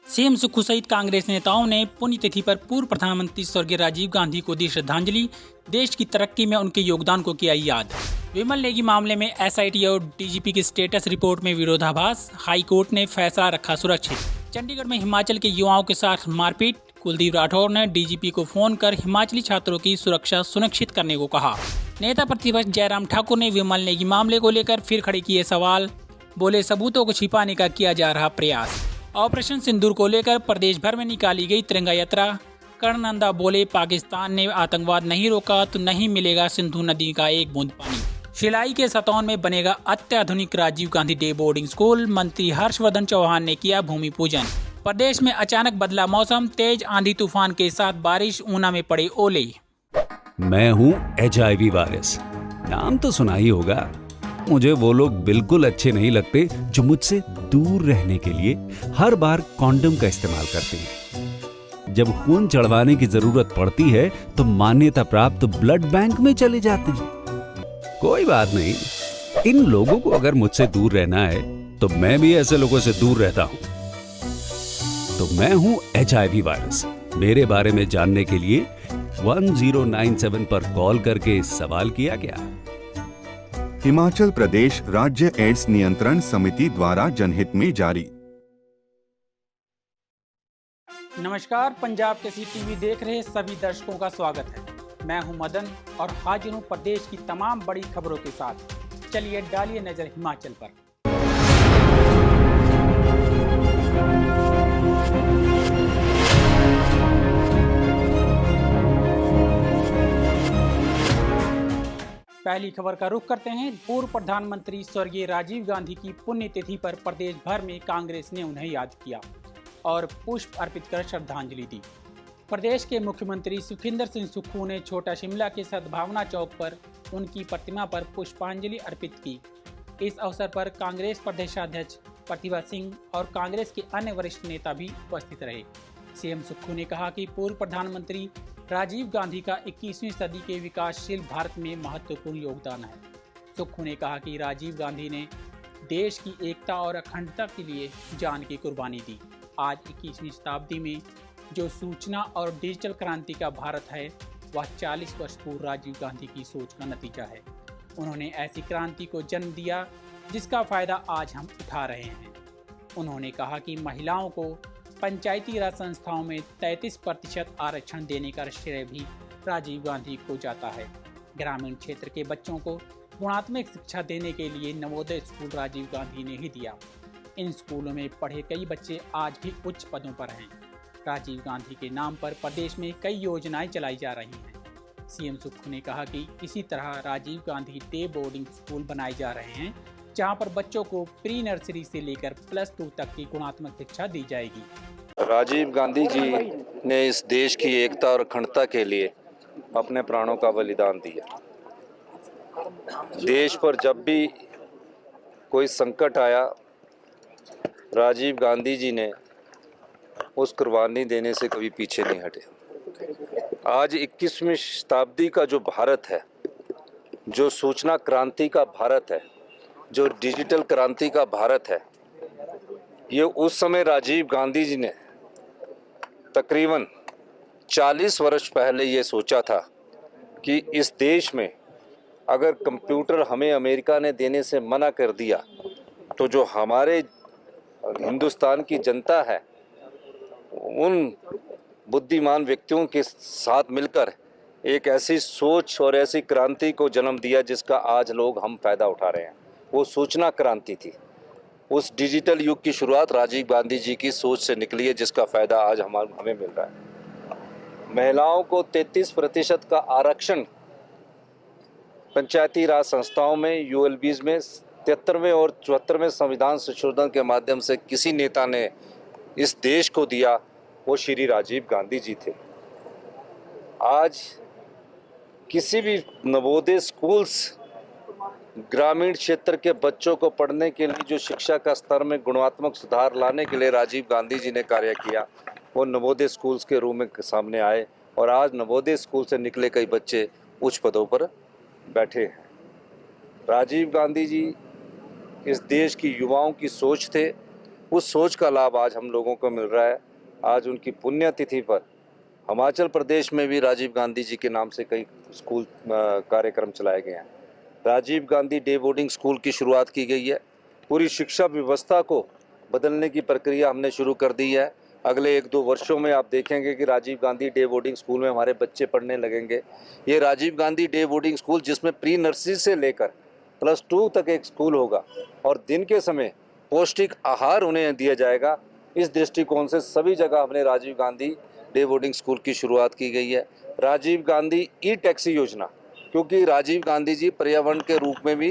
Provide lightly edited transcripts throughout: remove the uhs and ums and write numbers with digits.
CM Sukhu सहित कांग्रेस नेताओं ने पुण्यतिथि पर पूर्व प्रधानमंत्री स्वर्गीय राजीव गांधी को दी श्रद्धांजलि। देश की तरक्की में उनके योगदान को किया याद। विमल नेगी मामले में एसआईटी और डीजीपी की स्टेटस रिपोर्ट में विरोधाभास, हाईकोर्ट ने फैसला रखा सुरक्षित। चंडीगढ़ में हिमाचल के युवाओं के साथ मारपीट, कुलदीप राठौर ने डीजीपी को फोन कर हिमाचली छात्रों की सुरक्षा सुनिश्चित करने को कहा। नेता प्रतिपक्ष जयराम ठाकुर ने विमल नेगी मामले को लेकर फिर खड़े किए सवाल, बोले सबूतों को छिपाने का किया जा रहा प्रयास। ऑपरेशन सिंदूर को लेकर प्रदेश भर में निकाली गई तिरंगा यात्रा। कर्णनंदा बोले पाकिस्तान ने आतंकवाद नहीं रोका तो नहीं मिलेगा सिंधु नदी का एक बूंद पानी। शिलाई के सतौन में बनेगा अत्याधुनिक Rajiv Gandhi day boarding school. मंत्री हर्षवर्धन चौहान ने किया भूमि पूजन। प्रदेश में अचानक बदला मौसम, तेज आंधी तूफान के साथ बारिश, ऊना में पड़े ओले। मैं हूँ HIV वायरस, नाम तो सुना ही होगा। मुझे वो लोग बिल्कुल अच्छे नहीं लगते जो मुझसे दूर रहने के लिए हर बार कॉन्डम का इस्तेमाल करते हैं। जब खून चढ़वाने की जरूरत पड़ती है तो मान्यता प्राप्त ब्लड बैंक में चले जाते हैं। कोई बात नहीं, इन लोगों को अगर मुझसे दूर रहना है तो मैं भी ऐसे लोगों से दूर रहता हूं। तो मैं हूं HIV वायरस। मेरे बारे में जानने के लिए 1097 पर कॉल करके सवाल किया गया। हिमाचल प्रदेश राज्य एड्स नियंत्रण समिति द्वारा जनहित में जारी। नमस्कार, पंजाब केसरी टीवी देख रहे सभी दर्शकों का स्वागत है। मैं हूं मदन और हाजिर हूं प्रदेश की तमाम बड़ी खबरों के साथ। चलिए डालिए नजर हिमाचल पर। पहली खबर का रुख करते हैं। पूर्व प्रधानमंत्री स्वर्गीय राजीव गांधी की पुण्यतिथि पर प्रदेश भर में कांग्रेस ने उन्हें याद किया और पुष्प अर्पित कर श्रद्धांजलि दी। प्रदेश के मुख्यमंत्री सुखविंदर सिंह सुक्खू ने छोटा शिमला के सद्भावना चौक पर उनकी प्रतिमा पर पुष्पांजलि अर्पित की। इस अवसर पर कांग्रेस प्रदेशाध्यक्ष प्रतिभा सिंह और कांग्रेस के अन्य वरिष्ठ नेता भी उपस्थित रहे। सीएम सुक्खू ने कहा कि पूर्व प्रधानमंत्री राजीव गांधी का 21वीं सदी के विकासशील भारत में महत्वपूर्ण योगदान है। सुक्खू ने कहा कि राजीव गांधी ने देश की एकता और अखंडता के लिए जान की कुर्बानी दी। आज 21वीं शताब्दी में जो सूचना और डिजिटल क्रांति का भारत है, वह 40 वर्ष पूर्व राजीव गांधी की सोच का नतीजा है। उन्होंने ऐसी क्रांति को जन्म दिया जिसका फायदा आज हम उठा रहे हैं। उन्होंने कहा कि महिलाओं को पंचायती राज संस्थाओं में 33% आरक्षण देने का श्रेय भी राजीव गांधी को जाता है। ग्रामीण क्षेत्र के बच्चों को गुणात्मक शिक्षा देने के लिए नवोदय स्कूल राजीव गांधी ने ही दिया। इन स्कूलों में पढ़े कई बच्चे आज भी उच्च पदों पर हैं। राजीव गांधी के नाम पर प्रदेश में कई योजनाएं चलाई जा रही हैं। सीएम सुक्खू ने कहा कि इसी तरह Rajiv Gandhi day boarding school बनाए जा रहे हैं, जहां पर बच्चों को प्री नर्सरी से लेकर +2 तक की गुणात्मक शिक्षा दी जाएगी। राजीव गांधी जी ने इस देश की एकता और अखंडता के लिए अपने प्राणों का बलिदान दिया। देश पर जब भी कोई संकट आया, राजीव गांधी जी ने उस कुर्बानी देने से कभी पीछे नहीं हटे। आज 21वीं शताब्दी का जो भारत है, जो सूचना क्रांति का भारत है, जो डिजिटल क्रांति का भारत है, ये उस समय राजीव गांधी जी ने तकरीबन 40 वर्ष पहले ये सोचा था कि इस देश में अगर कंप्यूटर हमें अमेरिका ने देने से मना कर दिया तो जो हमारे हिंदुस्तान की जनता है, उन बुद्धिमान व्यक्तियों के साथ मिलकर एक ऐसी सोच और ऐसी क्रांति को जन्म दिया जिसका आज लोग हम फ़ायदा उठा रहे हैं। वो सूचना क्रांति थी। उस डिजिटल युग की शुरुआत राजीव गांधी जी की सोच से निकली है, जिसका फ़ायदा आज हमें मिल रहा है। महिलाओं को 33% का आरक्षण पंचायती राज संस्थाओं में, ULBs में 73वें और 74वें संविधान संशोधन के माध्यम से किसी नेता ने इस देश को दिया, वो श्री राजीव गांधी जी थे। आज किसी भी नवोदय स्कूल्स ग्रामीण क्षेत्र के बच्चों को पढ़ने के लिए जो शिक्षा का स्तर में गुणात्मक सुधार लाने के लिए राजीव गांधी जी ने कार्य किया, वो नवोदय स्कूल्स के रूप में सामने आए और आज नवोदय स्कूल से निकले कई बच्चे उच्च पदों पर बैठे हैं। राजीव गांधी जी इस देश की युवाओं की सोच थे, उस सोच का लाभ आज हम लोगों को मिल रहा है। आज उनकी पुण्यतिथि पर हिमाचल प्रदेश में भी राजीव गांधी जी के नाम से कई स्कूल कार्यक्रम चलाए गए हैं। Rajiv Gandhi day boarding school की शुरुआत की गई है। पूरी शिक्षा व्यवस्था को बदलने की प्रक्रिया हमने शुरू कर दी है। अगले 1-2 वर्षों में आप देखेंगे कि Rajiv Gandhi day boarding school में हमारे बच्चे पढ़ने लगेंगे। ये Rajiv Gandhi day boarding school जिसमें प्री नर्सरी से लेकर +2 तक एक स्कूल होगा और दिन के समय पौष्टिक आहार उन्हें दिया जाएगा। इस दृष्टिकोण से सभी जगह हमने Rajiv Gandhi day boarding school की शुरुआत की गई है। राजीव गांधी ई टैक्सी योजना, क्योंकि राजीव गांधी जी पर्यावरण के रूप में भी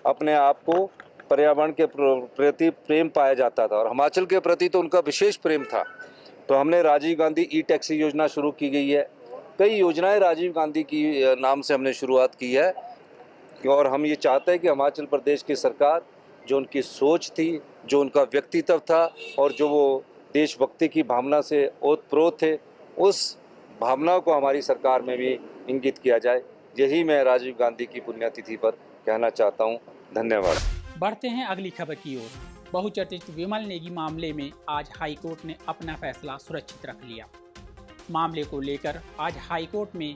अपने आप को पर्यावरण के प्रति प्रेम पाया जाता था और हिमाचल के प्रति तो उनका विशेष प्रेम था। तो हमने राजीव गांधी ई टैक्सी योजना शुरू की गई है। कई योजनाएं राजीव गांधी की नाम से हमने शुरुआत की है और हम ये चाहते हैं कि हिमाचल प्रदेश की सरकार, जो उनकी सोच थी, जो उनका व्यक्तित्व था और जो वो देशभक्ति की भावना से ओतप्रोत थे, उस भावना को हमारी सरकार में भी इंगित किया जाए। यही मैं राजीव गांधी की पुण्यतिथि पर कहना चाहता हूँ। धन्यवाद। बढ़ते हैं अगली खबर की ओर। बहुचर्चित विमल नेगी मामले में आज हाईकोर्ट ने अपना फैसला सुरक्षित रख लिया। मामले को लेकर आज हाईकोर्ट में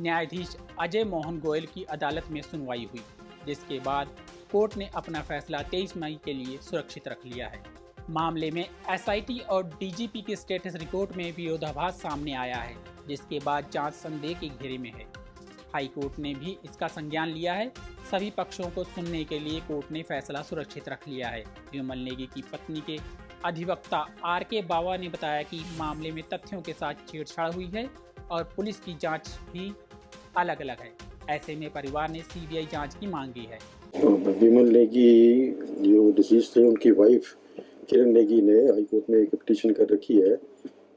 न्यायाधीश अजय मोहन गोयल की अदालत में सुनवाई हुई, जिसके बाद कोर्ट ने अपना फैसला 23 मई के लिए सुरक्षित रख लिया है। मामले में एसआईटी और डीजीपी की स्टेटस रिपोर्ट में विरोधाभास सामने आया है, जिसके बाद जांच संदेह के घेरे में है। हाईकोर्ट ने भी इसका संज्ञान लिया है। सभी पक्षों को सुनने के लिए कोर्ट ने फैसला सुरक्षित रख लिया है। विमल नेगी की पत्नी के अधिवक्ता आर.के. बावा ने बताया कि मामले में तथ्यों के साथ छेड़छाड़ हुई है और पुलिस की जांच भी अलग अलग है। ऐसे में परिवार ने सीबीआई जांच की मांग की है। विमल नेगी जो डिसीज थे, उनकी वाइफ किरण नेगी ने हाईकोर्ट में एक पिटीशन कर रखी है।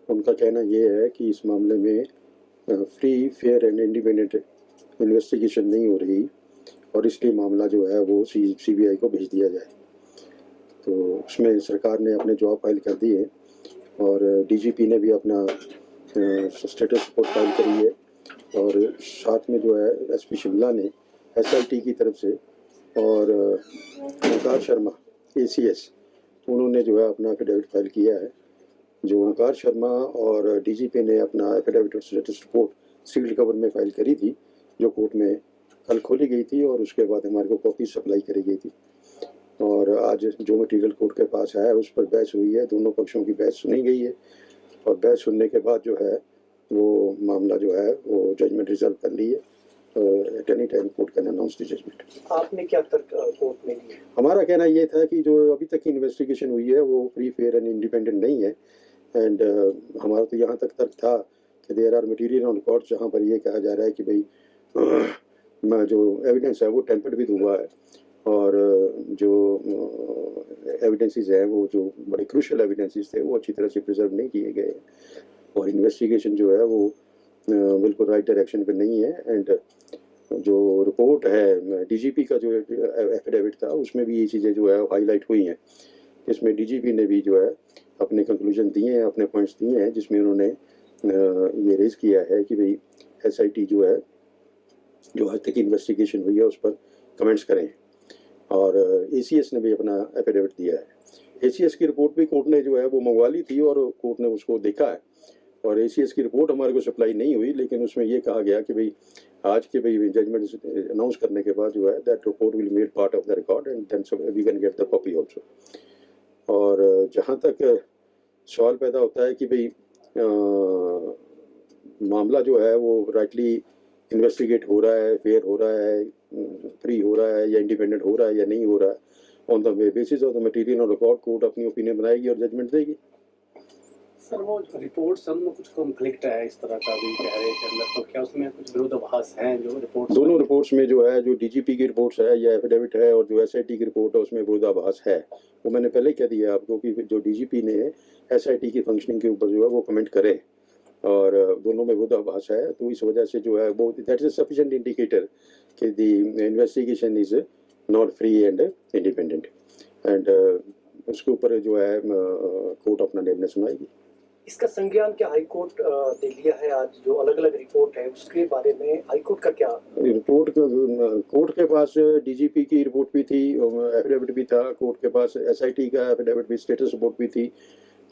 उनका कहना यह है कि इस मामले में free, fair and independent investigation नहीं हो रही और इसलिए मामला जो है वो सीबीआई को भेज दिया जाए। तो उसमें सरकार ने अपने जवाब फाइल कर दिए और डीजीपी ने भी अपना स्टेटस रिपोर्ट फाइल करी है और साथ में जो है एसपी शिमला ने एसआईटी की तरफ से और ओंकार शर्मा एसीएस, उन्होंने जो है अपना एफिडेविट फाइल किया है। जो ओंकार शर्मा और डीजीपी ने अपना एफिडेविट और स्टेटस रिपोर्ट सील्ड कवर में फाइल करी थी, जो कोर्ट में कल खोली गई थी और उसके बाद हमारे को कॉपी सप्लाई करी गई थी। और आज जो मटेरियल कोर्ट के पास है उस पर बहस हुई है, दोनों पक्षों की बहस सुनी गई है और बहस सुनने के बाद जो है वो मामला जो है वो जजमेंट रिजर्व कर ली है। At any time court can announce the judgment. आपने क्या तर्क कोर्ट में दिया? हमारा कहना ये था कि जो अभी तक की इन्वेस्टिगेशन हुई है वो फ्री, फेयर एंड इंडिपेंडेंट नहीं है एंड हमारा तो यहाँ तक तर्क था कि there are material on record जहाँ पर ये कहा जा रहा है कि भाई जो एविडेंस है वो टेम्पर्ड भी हुआ है और जो एविडेंसेस हैं वो जो बड़े क्रूशियल एविडेंसेस थे वो अच्छी तरह से प्रिजर्व नहीं किए गए और इन्वेस्टिगेशन जो है वो बिल्कुल राइट डायरेक्शन पे नहीं है। एंड जो रिपोर्ट है डीजीपी का जो एफिडेविट था उसमें भी ये चीज़ें जो है हाईलाइट हुई हैं, जिसमें डीजीपी ने भी जो है अपने कंक्लूजन दिए हैं, अपने पॉइंट्स दिए हैं, जिसमें उन्होंने ये रेज किया है कि भाई एसआईटी जो है जो आज तक इन्वेस्टिगेशन हुई है उस पर कमेंट्स करें और एसीएस ने भी अपना एफिडेविट दिया है। एसीएस की रिपोर्ट भी कोर्ट ने जो है वो मंगवा ली थी और कोर्ट ने उसको देखा है और एसीएस की रिपोर्ट हमारे को सप्लाई नहीं हुई, लेकिन उसमें ये कहा गया कि भाई आज के भाई जजमेंट अनाउंस करने के बाद जो है that report will made part of the record and then we can get the copy also. और जहाँ तक सवाल पैदा होता है कि भाई मामला जो है वो राइटली इन्वेस्टिगेट हो रहा है, फेयर हो रहा है, फ्री हो रहा है या इंडिपेंडेंट हो रहा है या नहीं हो रहा है, on the basis of the material और रिकॉर्ड कोर्ट अपनी ओपिनियन बनाएगी और जजमेंट देगी। सर वो रिपोर्ट सब में कुछ कॉन्फ्लिक्ट है इस तरह का भी कह रहे के अंदर, तो क्या उसमें कुछ विरोधाभास हैं जो रिपोर्ट? दोनों रिपोर्ट्स में जो है जो डीजीपी की रिपोर्ट्स है या एफिडेविट है और जो एसआईटी की रिपोर्ट है उसमें विरोधाभास है। वो मैंने पहले कह दिया आपको कि जो डीजीपी ने एसआईटी की फंक्शनिंग के ऊपर जो है वो कमेंट करें और दोनों में विरोधाभास है, तो इस वजह से जो है वो दैट इज सफिशिएंट इंडिकेटर कि the investigation is not free and independent and उसके ऊपर जो है कोर्ट अपना निर्णय सुनाएगी। इसका संज्ञान क्या हाईकोर्ट ने लिया है? आज जो अलग अलग रिपोर्ट है उसके बारे में हाईकोर्ट का क्या? रिपोर्ट कोर्ट के पास डीजीपी की रिपोर्ट भी थी, एफिडेविट भी था, कोर्ट के पास एसआईटी का एफिडेविट भी, स्टेटस रिपोर्ट भी थी,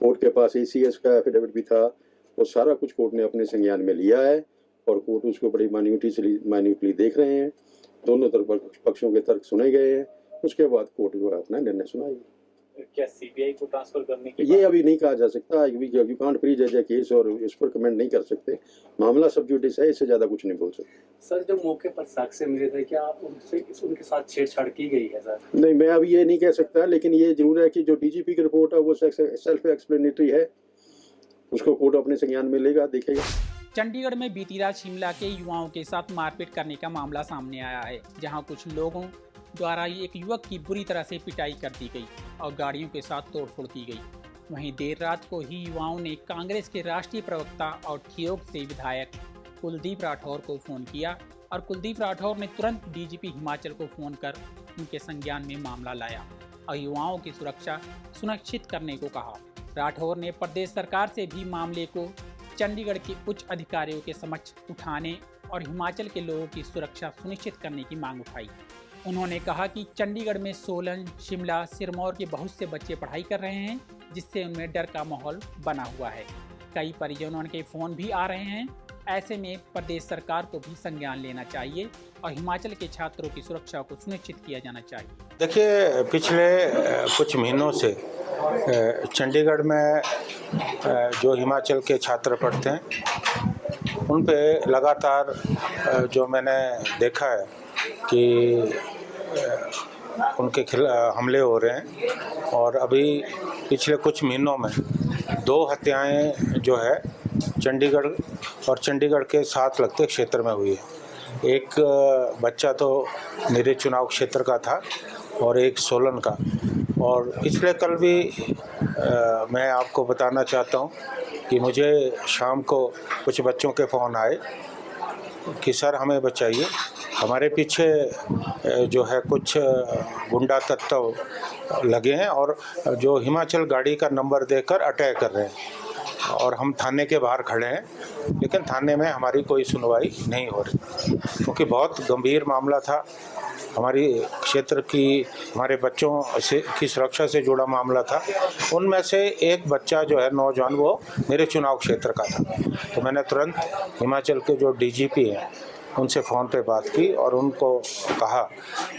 कोर्ट के पास एसीएस का एफिडेविट भी था। वो सारा कुछ कोर्ट ने अपने संज्ञान में लिया है और कोर्ट उसको बड़ी माइन्यूटली देख रहे हैं। दोनों तरफ पक्षों के तर्क सुने गए हैं, उसके बाद कोर्ट जो है अपना निर्णय सुनाएगी। क्या सीबीआई को ट्रांसफर करने की ये अभी नहीं कहा जा सकता, यू कांट प्रीजज अ केस और इस पर कमेंट नहीं कर सकते। मामला सब जुडिस है, इससे ज्यादा कुछ नहीं बोल सकते। सर जो मौके पर साक्ष्य मिले थे, क्या उनके साथ छेड़छाड़ की गई है सर? नहीं, मैं अभी ये नहीं कह सकता, लेकिन ये जरूर है कि जो डीजीपी की रिपोर्ट है वो सेल्फ एक्सप्लेनेटरी है, उसको कोर्ट अपने संज्ञान में लेगा, देखेगा। चंडीगढ़ में बीती रात शिमला के युवाओं के साथ मारपीट करने का मामला सामने आया है, जहां कुछ लोगों द्वारा एक युवक की बुरी तरह से पिटाई कर दी गई और गाड़ियों के साथ तोड़फोड़ की गई। वहीं देर रात को ही युवाओं ने कांग्रेस के राष्ट्रीय प्रवक्ता और ठियोग से विधायक कुलदीप राठौर को फोन किया और कुलदीप राठौर ने तुरंत डीजीपी हिमाचल को फोन कर उनके संज्ञान में मामला लाया और युवाओं की सुरक्षा सुनिश्चित करने को कहा। राठौर ने प्रदेश सरकार से भी मामले को चंडीगढ़ के उच्च अधिकारियों के समक्ष उठाने और हिमाचल के लोगों की सुरक्षा सुनिश्चित करने की मांग उठाई। उन्होंने कहा कि चंडीगढ़ में सोलन, शिमला, सिरमौर के बहुत से बच्चे पढ़ाई कर रहे हैं, जिससे उनमें डर का माहौल बना हुआ है। कई परिजनों के फ़ोन भी आ रहे हैं। ऐसे में प्रदेश सरकार को भी संज्ञान लेना चाहिए और हिमाचल के छात्रों की सुरक्षा को सुनिश्चित किया जाना चाहिए। देखिए, पिछले कुछ महीनों से चंडीगढ़ में जो हिमाचल के छात्र पढ़ते हैं उन पे लगातार जो मैंने देखा है कि उनके खिलाफ हमले हो रहे हैं और अभी पिछले कुछ महीनों में 2 हत्याएं जो है चंडीगढ़ और चंडीगढ़ के साथ लगते क्षेत्र में हुई है। एक बच्चा तो मेरे चुनाव क्षेत्र का था और एक सोलन का। और पिछले कल भी मैं आपको बताना चाहता हूं कि मुझे शाम को कुछ बच्चों के फ़ोन आए कि सर हमें बचाइए, हमारे पीछे जो है कुछ गुंडा तत्व लगे हैं और जो हिमाचल गाड़ी का नंबर देकर अटैक कर रहे हैं और हम थाने के बाहर खड़े हैं, लेकिन थाने में हमारी कोई सुनवाई नहीं हो रही क्योंकि बहुत गंभीर मामला था। हमारी क्षेत्र की हमारे बच्चों से की सुरक्षा से जुड़ा मामला था। उनमें से एक बच्चा जो है नौजवान, वो मेरे चुनाव क्षेत्र का था। तो मैंने तुरंत हिमाचल के जो डीजीपी हैं उनसे फ़ोन पे बात की और उनको कहा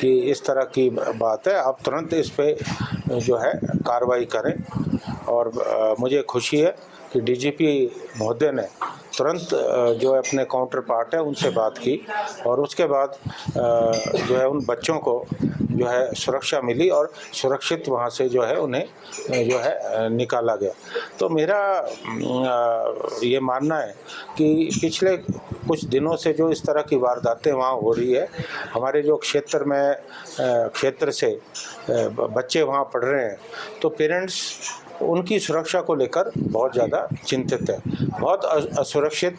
कि इस तरह की बात है, आप तुरंत इस पे जो है कार्रवाई करें। और मुझे खुशी है कि डीजीपी महोदय ने तुरंत जो अपने काउंटर पार्ट है उनसे बात की और उसके बाद जो है उन बच्चों को जो है सुरक्षा मिली और सुरक्षित वहाँ से जो है उन्हें जो है निकाला गया। तो मेरा ये मानना है कि पिछले कुछ दिनों से जो इस तरह की वारदातें वहाँ हो रही है, हमारे जो क्षेत्र से बच्चे वहाँ पढ़ रहे हैं, तो पेरेंट्स उनकी सुरक्षा को लेकर बहुत ज़्यादा चिंतित है। बहुत असुरक्षित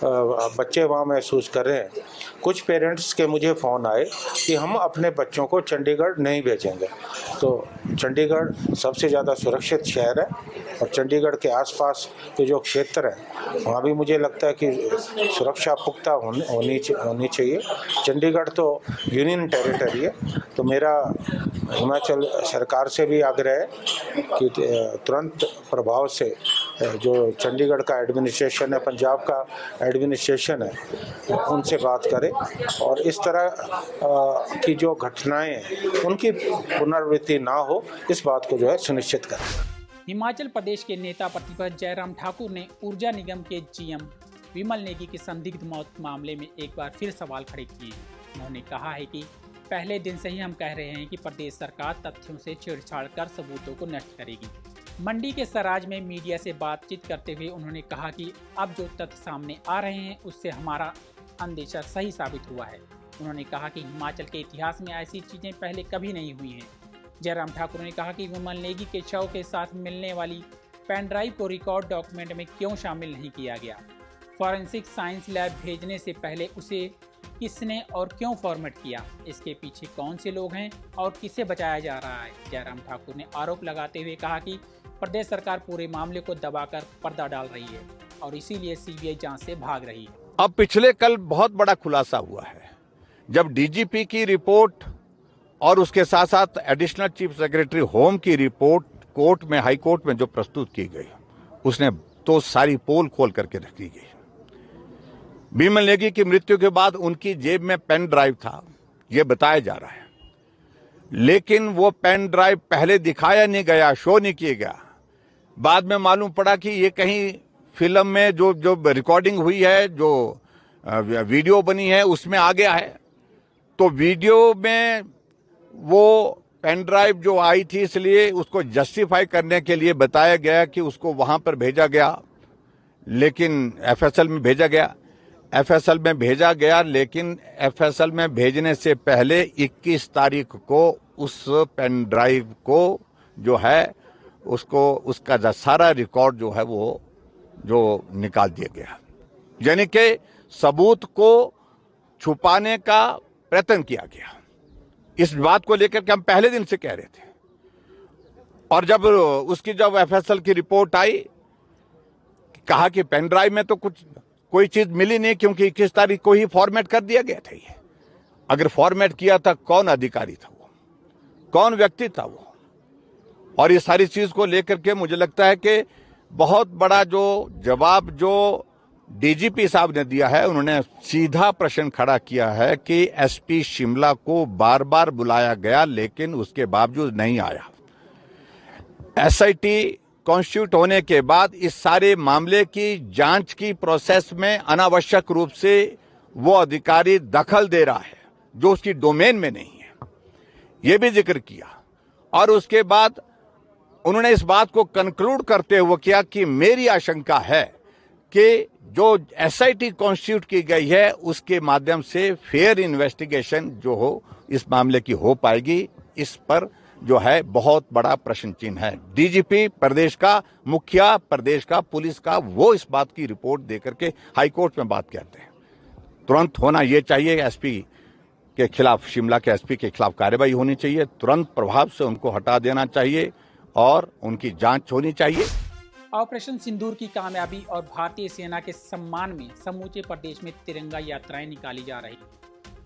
बच्चे वहाँ महसूस कर रहे हैं। कुछ पेरेंट्स के मुझे फ़ोन आए कि हम अपने बच्चों को चंडीगढ़ नहीं भेजेंगे। तो चंडीगढ़ सबसे ज़्यादा सुरक्षित शहर है और चंडीगढ़ के आसपास के जो क्षेत्र हैं वहाँ भी मुझे लगता है कि सुरक्षा पुख्ता होनी चाहिए। चंडीगढ़ तो यूनियन टेरिटरी है, तो मेरा हिमाचल सरकार से भी आग्रह है कि तुरंत प्रभाव से जो चंडीगढ़ का एडमिनिस्ट्रेशन है, पंजाब का एडमिनिस्ट्रेशन है, उनसे बात करें और इस तरह की जो घटनाएं हैं उनकी पुनरावृत्ति ना हो, इस बात को जो है सुनिश्चित करें। हिमाचल प्रदेश के नेता प्रतिपक्ष जयराम ठाकुर ने ऊर्जा निगम के जीएम विमल नेगी की संदिग्ध मौत मामले में एक बार फिर सवाल खड़े किए। उन्होंने कहा है कि पहले दिन से ही हम कह रहे हैं कि प्रदेश सरकार तथ्यों से छेड़छाड़ कर सबूतों को नष्ट करेगी। मंडी के सराज में मीडिया से बातचीत करते हुए उन्होंने कहा कि अब जो तथ्य सामने आ रहे हैं उससे हमारा अंदेशा सही साबित हुआ है। उन्होंने कहा कि हिमाचल के इतिहास में ऐसी चीज़ें पहले कभी नहीं हुई हैं। जयराम ठाकुर ने कहा कि विमल नेगी के शव के साथ मिलने वाली पेन ड्राइव को रिकॉर्ड डॉक्यूमेंट में क्यों शामिल नहीं किया गया। फॉरेंसिक साइंस लैब भेजने से पहले उसे किसने और क्यों फॉर्मेट किया, इसके पीछे कौन से लोग हैं और किसे बचाया जा रहा है। जयराम ठाकुर ने आरोप लगाते हुए कहा कि प्रदेश सरकार पूरे मामले को दबाकर पर्दा डाल रही है और इसीलिए सीबीआई जांच से भाग रही है। अब पिछले कल बहुत बड़ा खुलासा हुआ है, जब डीजीपी की रिपोर्ट और उसके साथ साथ एडिशनल चीफ सेक्रेटरी होम की रिपोर्ट कोर्ट में, हाई कोर्ट में जो प्रस्तुत की गई, उसने तो सारी पोल खोल करके रखी गई। बीमल नेगी की मृत्यु के बाद उनकी जेब में पेन ड्राइव था, यह बताया जा रहा है, लेकिन वो पेन ड्राइव पहले दिखाया नहीं गया, शो नहीं किया गया। बाद में मालूम पड़ा कि ये कहीं फिल्म में जो रिकॉर्डिंग हुई है, जो वीडियो बनी है, उसमें आ गया है। तो वीडियो में वो पेन ड्राइव जो आई थी, इसलिए उसको जस्टिफाई करने के लिए बताया गया कि उसको वहां पर भेजा गया, लेकिन एफएसएल में भेजा गया। एफएसएल में भेजा गया, लेकिन एफएसएल में भेजने से पहले 21 तारीख को उस पेन ड्राइव को जो है उसको, उसका सारा रिकॉर्ड जो है वो जो निकाल दिया गया, यानी कि सबूत को छुपाने का प्रयत्न किया गया। इस बात को लेकर के हम पहले दिन से कह रहे थे, और जब उसकी जब एफएसएल की रिपोर्ट आई, कहा कि पेन ड्राइव में तो कोई चीज मिली नहीं, क्योंकि 21 तारीख को ही फॉर्मेट कर दिया गया था। ये अगर फॉर्मेट किया था, कौन अधिकारी था वो, कौन व्यक्ति था वो? और ये सारी चीज को लेकर के मुझे लगता है कि बहुत बड़ा जो जवाब जो डीजीपी साहब ने दिया है, उन्होंने सीधा प्रश्न खड़ा किया है कि एसपी शिमला को बार बार बुलाया गया, लेकिन उसके बावजूद नहीं आया। एसआईटी कॉन्स्टिट्यूट होने के बाद इस सारे मामले की जांच की प्रोसेस में अनावश्यक रूप से वो अधिकारी दखल दे रहा है जो उसकी डोमेन में नहीं है, ये भी जिक्र किया। और उसके बाद उन्होंने इस बात को कंक्लूड करते हुए किया कि मेरी आशंका है कि जो एसआईटी कॉन्स्टिट्यूट की गई है, उसके माध्यम से फेयर इन्वेस्टिगेशन जो हो इस मामले की हो पाएगी। इस पर जो है बहुत बड़ा प्रश्न चिन्ह है। डीजीपी, प्रदेश का मुखिया, प्रदेश का पुलिस का, वो इस बात की रिपोर्ट देकर के हाई कोर्ट में बात कहते हैं। तुरंत होना ये चाहिए, एसपी के खिलाफ, शिमला के एसपी के खिलाफ कार्रवाई होनी चाहिए, तुरंत प्रभाव से उनको हटा देना चाहिए और उनकी जांच होनी चाहिए। ऑपरेशन सिंदूर की कामयाबी और भारतीय सेना के सम्मान में समूचे प्रदेश में तिरंगा यात्राएं निकाली जा रही।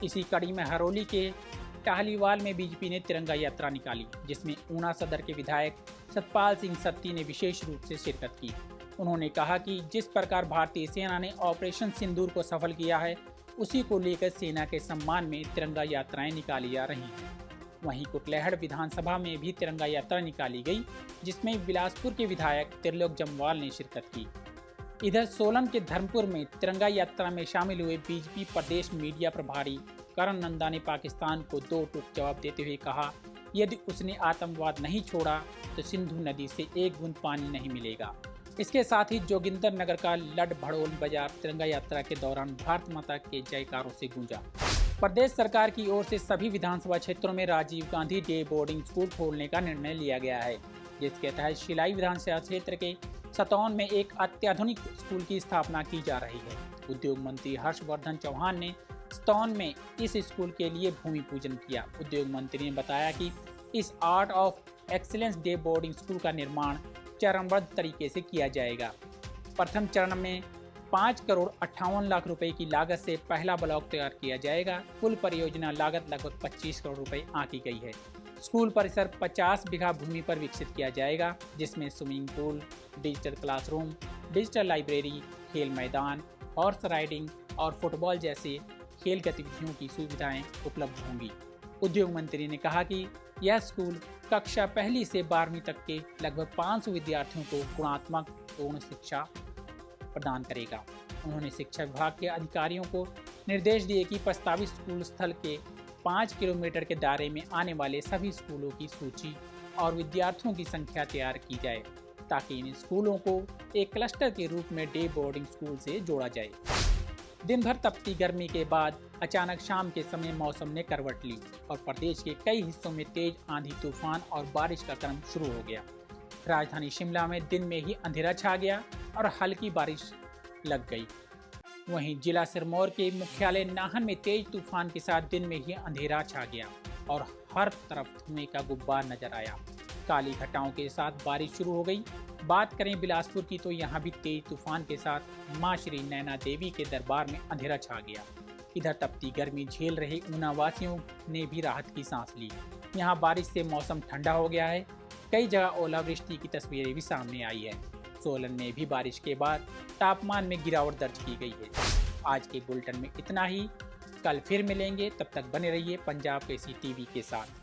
इसी कड़ी में हरोली के टाहलीवाल में बीजेपी ने तिरंगा यात्रा निकाली, जिसमें ऊना सदर के विधायक सतपाल सिंह सत्ती ने विशेष रूप से शिरकत की। उन्होंने कहा कि जिस प्रकार भारतीय सेना ने ऑपरेशन सिंदूर को सफल किया है, उसी को लेकर सेना के सम्मान में तिरंगा यात्राएं निकाली जा रही हैं। वहीं कुटलैहड़ विधानसभा में भी तिरंगा यात्रा निकाली गई, जिसमें बिलासपुर के विधायक त्रिलोक जम्वाल ने शिरकत की। इधर सोलन के धर्मपुर में तिरंगा यात्रा में शामिल हुए बीजेपी प्रदेश मीडिया प्रभारी करण नंदा ने पाकिस्तान को दो टूक जवाब देते हुए कहा, यदि उसने आतंकवाद नहीं छोड़ा तो सिंधु नदी से एक बूंद पानी नहीं मिलेगा। इसके साथ ही जोगिंदर नगर का लड भड़ोल बाजार तिरंगा यात्रा के दौरान भारत माता के जयकारों से गूंजा। प्रदेश सरकार की ओर से सभी विधानसभा क्षेत्रों में Rajiv Gandhi day boarding school खोलने का निर्णय लिया गया है, जिसके तहत शिलाई विधानसभा क्षेत्र के सतौन में एक अत्याधुनिक स्कूल की स्थापना की जा रही है। उद्योग मंत्री हर्षवर्धन चौहान ने सतौन में इस स्कूल के लिए भूमि पूजन किया। उद्योग मंत्री ने बताया कि इस art of excellence day boarding school का निर्माण चरणबद्ध तरीके से किया जाएगा। प्रथम चरण में 5 करोड़ 58 लाख रुपए की लागत से पहला ब्लॉक तैयार किया जाएगा। कुल परियोजना लागत लगभग 25 करोड़ रुपए आंकी गई है। स्कूल परिसर 50 बीघा भूमि पर विकसित किया जाएगा, जिसमें swimming pool, digital classroom, digital library, खेल मैदान, हॉर्स राइडिंग और फुटबॉल जैसे खेल गतिविधियों की सुविधाएं उपलब्ध होंगी। उद्योग मंत्री ने कहा कि यह स्कूल कक्षा 1 से 12वीं तक के लगभग 500 विद्यार्थियों को गुणात्मक पूर्ण शिक्षा प्रदान करेगा। उन्होंने शिक्षा विभाग के अधिकारियों को निर्देश दिए कि प्रस्तावित स्कूल स्थल के 5 किलोमीटर के दायरे में आने वाले सभी स्कूलों की सूची और विद्यार्थियों की संख्या तैयार की जाए, ताकि इन स्कूलों को एक क्लस्टर के रूप में डे बोर्डिंग स्कूल से जोड़ा जाए। दिन भर तपती गर्मी के बाद अचानक शाम के समय मौसम ने करवट ली और प्रदेश के कई हिस्सों में तेज आंधी, तूफान और बारिश का क्रम शुरू हो गया। राजधानी शिमला में दिन में ही अंधेरा छा गया और हल्की बारिश लग गई। वहीं जिला सिरमौर के मुख्यालय नाहन में तेज तूफान के साथ दिन में ही अंधेरा छा गया और हर तरफ धुएं का गुब्बार नजर आया। काली घटाओं के साथ बारिश शुरू हो गई। बात करें बिलासपुर की तो यहाँ भी तेज तूफान के साथ मां श्री नैना देवी के दरबार में अंधेरा छा गया। इधर तपती गर्मी झेल रहे ऊना वासियों ने भी राहत की सांस ली। यहाँ बारिश से मौसम ठंडा हो गया है। कई जगह ओलावृष्टि की तस्वीरें भी सामने आई है। सोलन में भी बारिश के बाद तापमान में गिरावट दर्ज की गई है। आज के बुलेटिन में इतना ही। कल फिर मिलेंगे, तब तक बने रहिए पंजाब केसरी टीवी के साथ।